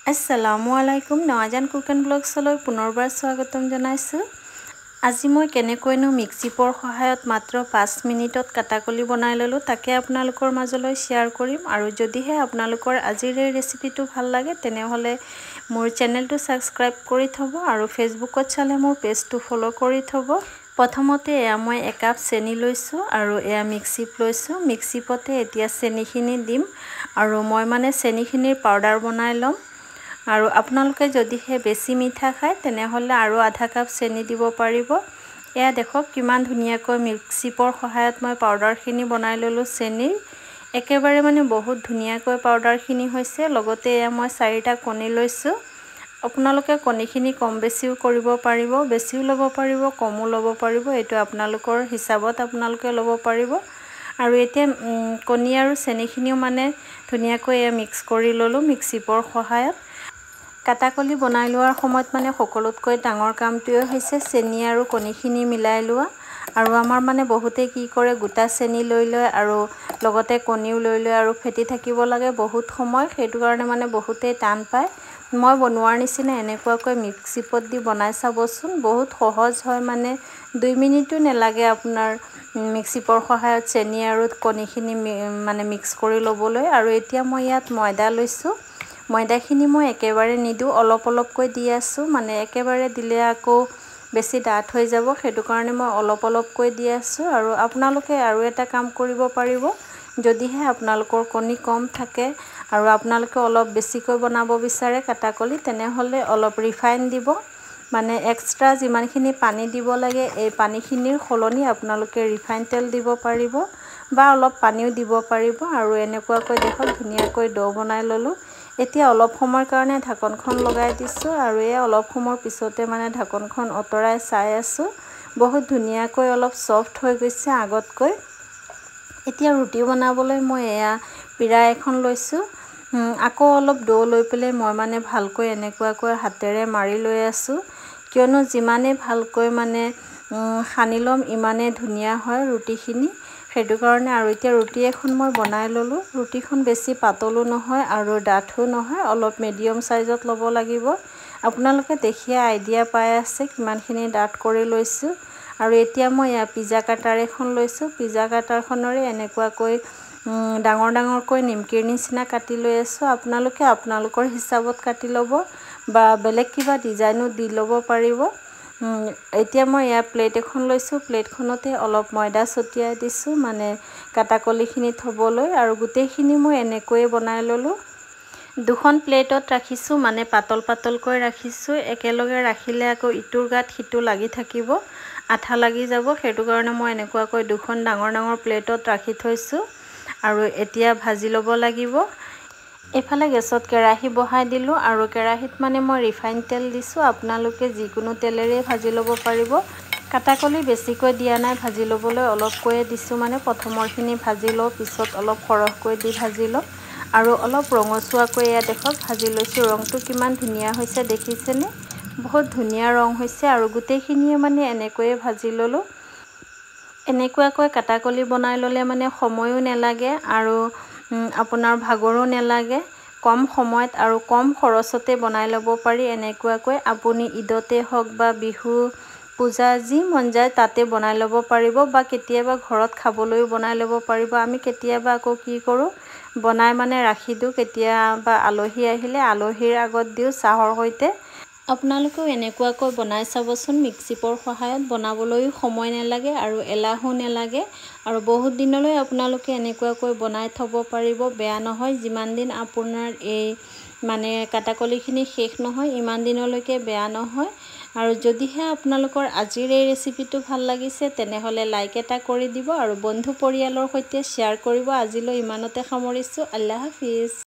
আসসালামু আলাইকুম নৱাজান cook and ব্লগছলৈ পুনৰবাৰ স্বাগতম জনাইছোঁ। আজি মই কেনেকৈনো মিক্সিপৰ সহায়ত মাত্ৰ 5 মিনিটত কাটাকলি বনাই ললোঁ তাকে আপোনালোকৰ মাজলৈ শ্বেয়াৰ কৰিম। আৰু যদিহে আপোনালোকৰ আজিৰ এই ৰেচিপিটো ভাল লাগে তেনেহ'লে মোৰ চেনেলটো ছাবস্ক্ৰাইব কৰি থ'ব আৰু ফেচবুকত চালে মোৰ পেজটো ফ'ল' কৰি থ'ব। প্ৰথমতে মই 1 কাপ চেনি লৈছোঁ আৰু মিক্সিত লৈছোঁ। মিক্সিপতে এতিয়া চেনিখিনি দিম আৰু মই চেনিখিনিৰ পাউডাৰ বনাই ল'ম। আৰু আপোনালোকে যদিহে বেছি মিঠা খায় তেনেহ'লে আৰু আধা কাপ চেনি দিব পাৰিব। এয়া দেখক কিমান ধুনীয়াকৈ মিক্সিপৰ সহায়ত মই পাউডাৰখিনি বনাই ল'লোঁ চেনিৰ। একেবাৰে বহুত ধুনীয়াকৈ পাউডাৰখিনি হৈছে। লগতে মই 4টা কণী লৈছোঁ। আপোনালোকে কণীখিনি কম বেছিও কৰিব পাৰিব, বেছিও ল'ব পাৰিব, কমো ল'ব পাৰিব, এইটো আপোনালোকৰ হিচাপত আপোনালোকে ল'ব পাৰিব। আৰু এতিয়া কণী আৰু চেনিখিনিও ধুনীয়াকৈ মিক্স কৰি ল'লোঁ মিক্সিপৰ সহায়ত। কাটাকলি বনাই লোৱাৰ সময়ত সকলোতকৈ ডাঙৰ কামটোৱে হৈছে চেনি আৰু কণীখিনি মিলাই লোৱা। আৰু আমাৰ বহুতে কি কৰে গোটা চেনি লৈ লয় আৰু লগতে কণীও লৈ লয় আৰু ফেটি থাকিব লাগে বহুত সময়, সেইটো কাৰণে বহুতেই টান পায়। মই বনোৱাৰ নিচিনা এনেকুৱাকৈ মিক্সিপত দি বনাই চাবচোন, বহুত সহজ হয়। 2 মিনিটো নালাগে আপোনাৰ মিক্সিপৰ সহায়ত চেনি আৰু কণীখিনি মিক্স কৰি ল'বলৈ। আৰু এতিয়া মই ইয়াত ময়দা লৈছোঁ। ময়দাখিনি মই একেবাৰে নিদিওঁ, অলপ অলপকৈ দি আছোঁ। একেবাৰে দিলে আকৌ বেছি ডাঠ হৈ যাব, সেইটো কাৰণে মই অলপ অলপকৈ দি আছোঁ। আৰু আপোনালোকে আৰু এটা কাম কৰিব পাৰিব, যদিহে আপোনালোকৰ কণী কম থাকে আৰু আপোনালোকে অলপ বেছিকৈ বনাব বিচাৰে কাটাকলি, তেনেহ'লে অলপ ৰিফাইন দিব। এক্সট্ৰা যিমানখিনি পানী দিব লাগে এই পানীখিনিৰ সলনি আপোনালোকে ৰিফাইন তেল দিব পাৰিব বা অলপ পানীও দিব পাৰিব। আৰু এনেকুৱাকৈ দেখক ধুনীয়াকৈ ডো বনাই ল'লোঁ। এতিয়া অলপ সময়ৰ কাৰণে ঢাকনখন লগাই দিছোঁ আৰু অলপ সময়ৰ পিছতে ঢাকনখন অতৰাই চাই আছোঁ। বহুত ধুনীয়াকৈ অলপ ছফ্ট হৈ গৈছে আগতকৈ। এতিয়া ৰুটি বনাবলৈ মই পিৰা এখন লৈছোঁ। আকৌ অলপ ডো লৈ পেলাই মই ভালকৈ এনেকুৱাকৈ হাতেৰে মাৰি লৈ আছোঁ, কিয়নো যিমানেই ভালকৈ সানি ল'ম ইমানেই ধুনীয়া হয় ৰুটিখিনি, সেইটো কাৰণে। আৰু এতিয়া ৰুটি এখন মই বনাই ল'লোঁ। ৰুটিখন বেছি পাতলো নহয় আৰু ডাঠো নহয়, অলপ মিডিয়াম চাইজত ল'ব লাগিব। আপোনালোকে দেখিয়ে আইডিয়া পাই আছে কিমানখিনি ডাঠ কৰি লৈছোঁ। আৰু এতিয়া মই পিজ্জা কাটাৰ এখন লৈছোঁ। পিজ্জা কাটাৰখনেৰে এনেকুৱাকৈ ডাঙৰ ডাঙৰকৈ নিমকিৰ নিচিনা কাটি লৈ আছোঁ। আপোনালোকে আপোনালোকৰ হিচাপত কাটি ল'ব বা বেলেগ কিবা ডিজাইনো দি ল'ব পাৰিব। এতিয়া মই প্লেট এখন লৈছোঁ। প্লেটখনতে অলপ ময়দা ছটিয়াই দিছোঁ কাটাকলিখিনি থ'বলৈ। আৰু গোটেইখিনি মই এনেকৈয়ে বনাই ল'লোঁ। 2খন প্লেটত ৰাখিছোঁ, পাতল পাতলকৈ ৰাখিছোঁ। একেলগে ৰাখিলে আকৌ ইটোৰ গাত সিটো লাগি থাকিব, আঠা লাগি যাব, সেইটো কাৰণে মই এনেকুৱাকৈ 2খন ডাঙৰ ডাঙৰ প্লেটত ৰাখি থৈছোঁ। আৰু এতিয়া ভাজি ল'ব লাগিব। এইফালে গেছত কেৰাহী বহাই দিলোঁ আৰু কেৰাহীত মই ৰিফাইন তেল দিছোঁ। আপোনালোকে যিকোনো তেলেৰে ভাজি ল'ব পাৰিব। কাটাকলি বেছিকৈ দিয়া নাই ভাজি ল'বলৈ, অলপকৈয়ে দিছোঁ। প্ৰথমৰখিনি ভাজি লওঁ, পিছত অলপ সৰহকৈ দি ভাজি লওঁ। আৰু অলপ ৰঙচুৱাকৈ দেখক ভাজি লৈছোঁ। ৰংটো কিমান ধুনীয়া হৈছে দেখিছেনে? বহুত ধুনীয়া ৰং হৈছে। আৰু গোটেইখিনিয়ে এনেকৈয়ে ভাজি ল'লোঁ। এনেকুৱাকৈ কাটাকলি বনাই ল'লে সময়ো নালাগে আৰু আপোনাৰ ভাগৰো নালাগে। কম সময়ত আৰু কম খৰচতে বনাই ল'ব পাৰি এনেকুৱাকৈ। আপুনি ঈদতে হওক বা বিহু পূজা যি মন যায় তাতে বনাই ল'ব পাৰিব বা কেতিয়াবা ঘৰত খাবলৈও বনাই ল'ব পাৰিব। আমি কেতিয়াবা আকৌ কি কৰোঁ বনাই ৰাখি দিওঁ, কেতিয়াবা আলহী আহিলে আলহীৰ আগত দিওঁ চাহৰ সৈতে। আপোনালোকেও এনেকুৱাকৈ বনাই চাবচোন। মিক্সিপৰ সহায়ত বনাবলৈও সময় নালাগে আৰু এলাহো নালাগে। আৰু বহুত দিনলৈ আপোনালোকে এনেকুৱাকৈ বনাই থ'ব পাৰিব, বেয়া নহয়। যিমান দিন আপোনাৰ এই কাটাকলিখিনি শেষ নহয় ইমান দিনলৈকে বেয়া নহয়। আৰু যদিহে আপোনালোকৰ আজিৰ এই ৰেচিপিটো ভাল লাগিছে তেনেহ'লে লাইক এটা কৰি দিব আৰু বন্ধু পৰিয়ালৰ সৈতে শ্বেয়াৰ কৰিব। আজিলৈ ইমানতে সামৰিছোঁ। আল্লাহ হাফিজ।